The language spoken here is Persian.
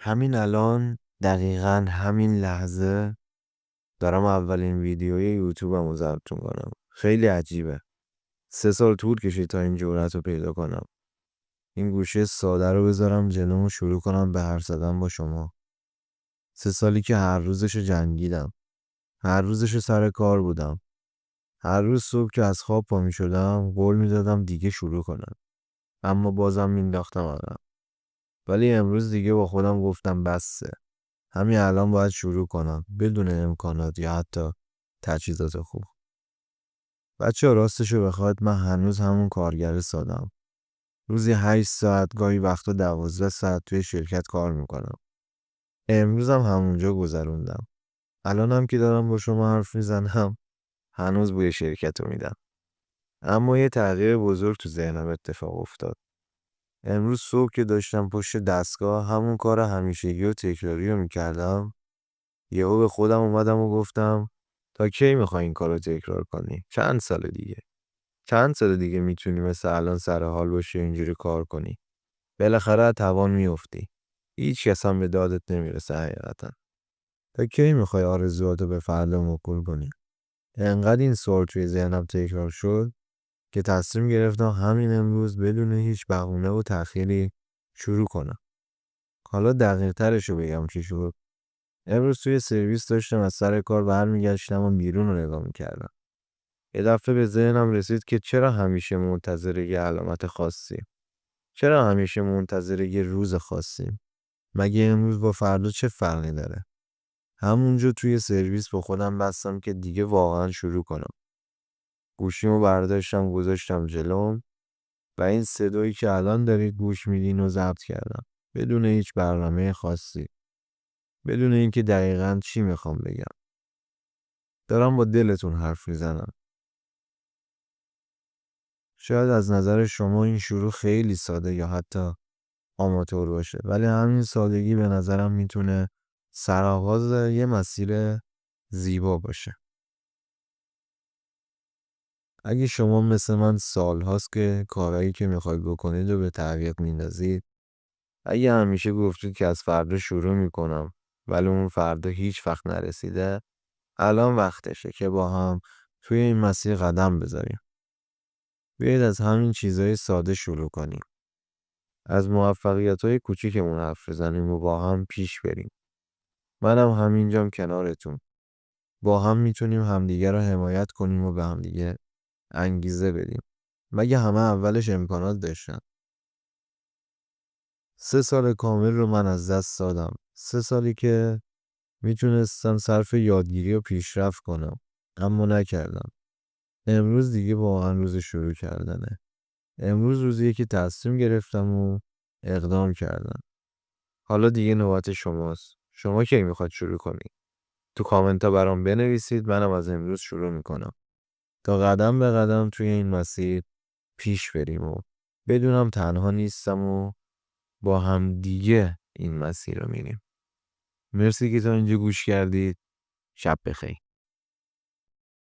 همین الان دقیقا همین لحظه دارم اولین ویدیوی یوتیوبم رو ضبط میکنم. خیلی عجیبه. 3 سال طول کشید تا این جرأت رو پیدا کنم. این گوشه ساده رو بذارم جلوم و شروع کنم به حرف زدن با شما. 3 سالی که هر روزش جنگیدم. هر روزش سر کار بودم. هر روز صبح که از خواب پا می شدم قول می دادم دیگه شروع کنم. اما بازم مینداختم عقب. ولی امروز دیگه با خودم گفتم بسه. همین الان باید شروع کنم بدون امکانات یا حتی تجهیزات خوب. بچه راستشو بخواد من هنوز همون کارگر سادم. روزی 8 ساعت گاهی وقتا 12 ساعت توی شرکت کار میکنم. امروزم همونجا گذروندم. الانم که دارم با شما حرف میزنم هنوز بوی شرکت رو میدم. اما یه تغییر بزرگ تو ذهنم اتفاق افتاد. امروز صبح که داشتم پشت دستگاه همون کار همیشگی و تکراری رو میکردم، یهو به خودم اومدم و گفتم تا کی میخوای این کارو تکرار کنی؟ چند سال دیگه؟ چند سال دیگه میتونی مثل الان سر حال باشی و اینجوری کار کنی؟ بالاخره از توان میافتی. هیچ کس هم به دادت نمیرسه حقیقتا. تا کی میخوای آرزوهاتو به فردا موکول کنی؟ انقدر این سوال توی ذهنم تکرار شد که تصمیم گرفتم همین امروز بدون هیچ بهونه و تأخیری شروع کنم. حالا دقیق ترشو بگم چی شد. امروز توی سرویس داشتم از سر کار برمیگشتم و بیرون رو نگاه میکردم. یه دفعه به ذهنم رسید که چرا همیشه منتظر یه علامت خاصی؟ چرا همیشه منتظر یه روز خاصی؟ مگه امروز با فردا چه فرقی داره؟ همونجا توی سرویس با خودم بستم که دیگه واقعا شروع کنم. گوشیمو برداشتم گذاشتم جلوم و این صدایی که الان دارید گوش میدین و ضبط کردم. بدون هیچ برنامه خاصی. بدون اینکه دقیقاً چی میخوام بگم. دارم با دلتون حرف میزنم. شاید از نظر شما این شروع خیلی ساده یا حتی آماتور باشه، ولی همین سادگی به نظرم میتونه سرآغاز یه مسیر زیبا باشه. اگه شما مثل من سال هاست که کارهایی که میخواید بکنید رو به تعویق میندازید، اگه همیشه گفتید که از فردا شروع میکنم ولی اون فردا هیچ وقت نرسیده، الان وقتشه که با هم توی این مسیر قدم بذاریم. بیایید از همین چیزهای ساده شروع کنیم. از موفقیت‌های کوچیکمون حرف بزنیم و با هم پیش بریم. منم همینجام کنارتون. با هم میتونیم همدیگه رو حمایت کنیم و به همدیگه انگیزه بدیم. مگه همه اولش امکانات داشتن؟ 3 سال کامل رو من از دست دادم. 3 سالی که میتونستم صرف یادگیری و پیشرفت کنم. اما نکردم. امروز دیگه واقعا روز شروع کردنه. امروز روزیه که تصمیم گرفتم و اقدام کردم. حالا دیگه نوبت شماست. شما کی میخواد شروع کنی؟ تو کامنت ها برام بنویسید، منم از امروز شروع میکنم تا قدم به قدم توی این مسیر پیش بریم و بدونم تنها نیستم و با هم دیگه این مسیر رو میریم. مرسی که تا اینجا گوش کردید. شب بخیر.